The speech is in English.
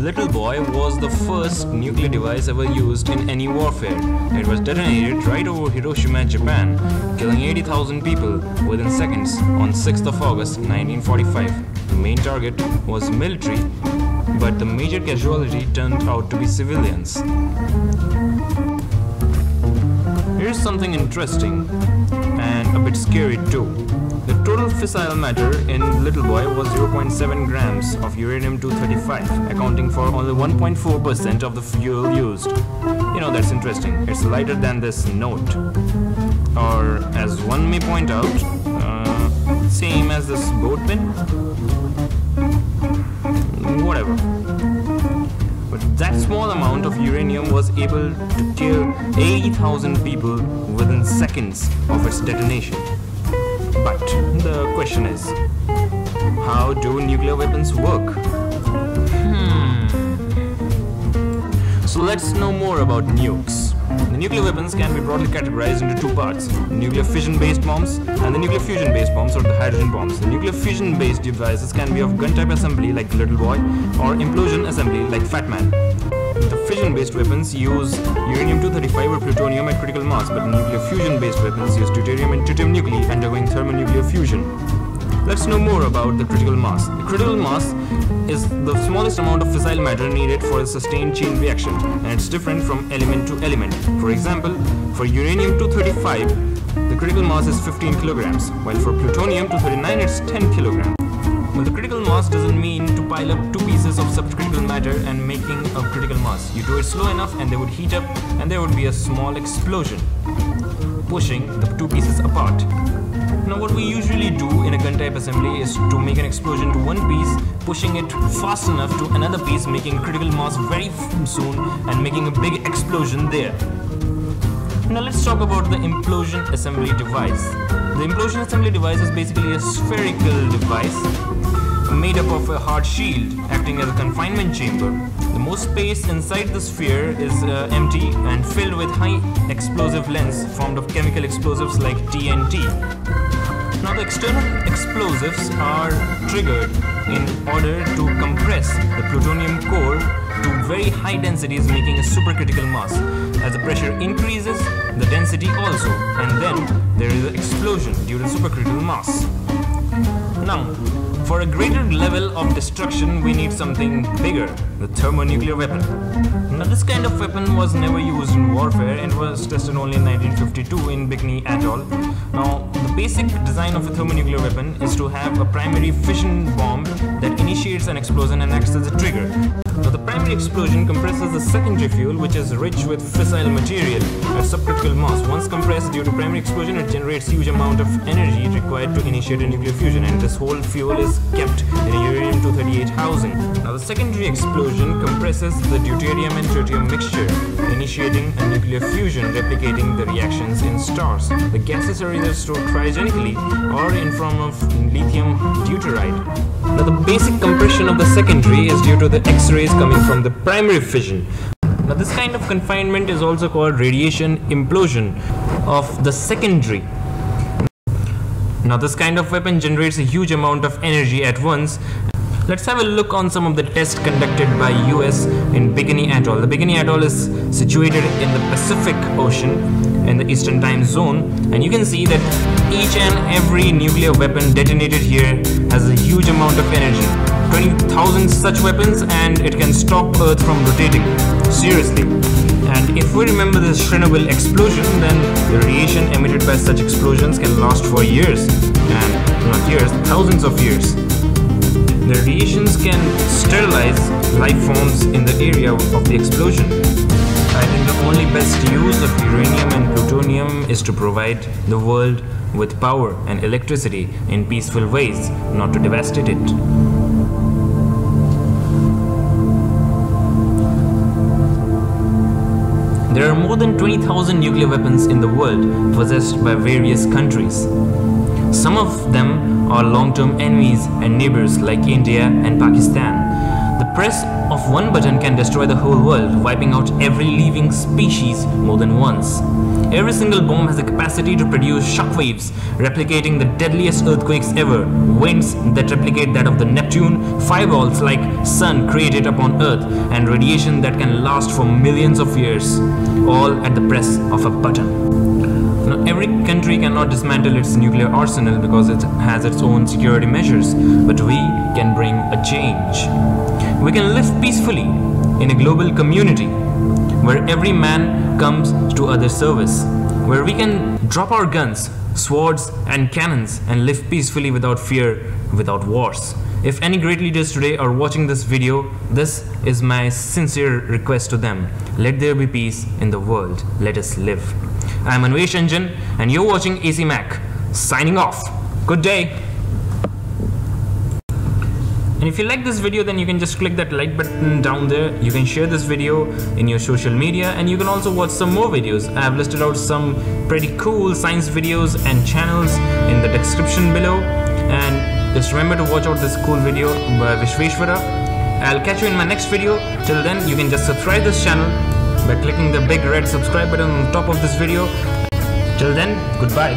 Little Boy was the first nuclear device ever used in any warfare. It was detonated right over Hiroshima, Japan, killing 80,000 people within seconds on 6th of August 1945. The main target was military, but the major casualty turned out to be civilians. Here's something interesting and a bit scary too. The total fissile matter in Little Boy was 0.7 grams of uranium-235, accounting for only 1.4% of the fuel used. You know, that's interesting. It's lighter than this note. Or, as one may point out, same as this boat pin. Whatever. But that small amount of uranium was able to kill 80,000 people within seconds of its detonation. But the question is, how do nuclear weapons work? So let's know more about nukes. The nuclear weapons can be broadly categorized into two parts: the nuclear fission-based bombs and the nuclear fusion-based bombs, or the hydrogen bombs. The nuclear fission-based devices can be of gun-type assembly like Little Boy or implosion assembly like Fat Man. The fission-based weapons use uranium-235 or plutonium at critical mass, but the nuclear fusion-based weapons use deuterium and tritium nuclei undergoing thermonuclear fusion. Let's know more about the critical mass. The critical mass is the smallest amount of fissile matter needed for a sustained chain reaction, and it's different from element to element. For example, for uranium-235, the critical mass is 15 kilograms, while for plutonium-239 it's 10 kilograms. Well, the critical mass doesn't mean to pile up two pieces of subcritical matter and making a critical mass. You do it slow enough and they would heat up and there would be a small explosion, pushing the two pieces apart. Now what we usually do in a gun-type assembly is to make an explosion to one piece, pushing it fast enough to another piece, making critical mass very soon and making a big explosion there. Now let's talk about the implosion assembly device. The implosion assembly device is basically a spherical device made up of a hard shield acting as a confinement chamber. The most space inside the sphere is empty and filled with high explosive lengths formed of chemical explosives like TNT. Now the external explosives are triggered in order to compress the plutonium core to very high densities, making a supercritical mass. As the pressure increases, the density also, and then there is an explosion due to supercritical mass. Now, for a greater level of destruction, we need something bigger, the thermonuclear weapon. Now, this kind of weapon was never used in warfare. It was tested only in 1952 in Bikini Atoll. Now, the basic design of a thermonuclear weapon is to have a primary fission bomb that initiates an explosion and acts as a trigger. Now, the primary explosion compresses the secondary fuel, which is rich with fissile material at subcritical mass. Once compressed due to primary explosion, it generates huge amount of energy required to initiate a nuclear fusion, and this whole fuel is kept in a uranium-238 housing. Now, the secondary explosion compresses the deuterium and tritium mixture, initiating a nuclear fusion, replicating the reactions in stars. The gases are either stored cryogenically or in form of lithium deuteride. Now, the basic compression of the secondary is due to the X-rays coming from the primary fission. Now, this kind of confinement is also called radiation implosion of the secondary. Now, this kind of weapon generates a huge amount of energy at once. Let's have a look on some of the tests conducted by US in Bikini Atoll. The Bikini Atoll is situated in the Pacific Ocean in the Eastern Time Zone, and you can see that each and every nuclear weapon detonated here has a huge amount of energy. 20,000 such weapons and it can stop Earth from rotating. Seriously. And if we remember the Chernobyl explosion, then the radiation emitted by such explosions can last for years, and not years, thousands of years. The radiations can sterilize life forms in the area of the explosion. I think the only best use of uranium and plutonium is to provide the world with power and electricity in peaceful ways, not to devastate it. There are more than 20,000 nuclear weapons in the world possessed by various countries. Some of them are long-term enemies and neighbors like India and Pakistan. The press of one button can destroy the whole world, wiping out every living species more than once. Every single bomb has the capacity to produce shockwaves, replicating the deadliest earthquakes ever, winds that replicate that of the Neptune, fireballs like sun created upon Earth, and radiation that can last for millions of years, all at the press of a button. Now, every country cannot dismantle its nuclear arsenal because it has its own security measures, but we can bring a change. We can live peacefully in a global community where every man comes to other service, where we can drop our guns, swords and cannons and live peacefully without fear, without wars. If any great leaders today are watching this video, this is my sincere request to them. Let there be peace in the world. Let us live. I am Anvesh Anjan and you're watching AC Mac. Signing off. Good day. And if you like this video, then you can just click that like button down there. You can share this video in your social media, and you can also watch some more videos. I have listed out some pretty cool science videos and channels in the description below. And just remember to watch out this cool video by Vishveshwara. I'll catch you in my next video. Till then, you can just subscribe this channel by clicking the big red subscribe button on top of this video. Till then, goodbye.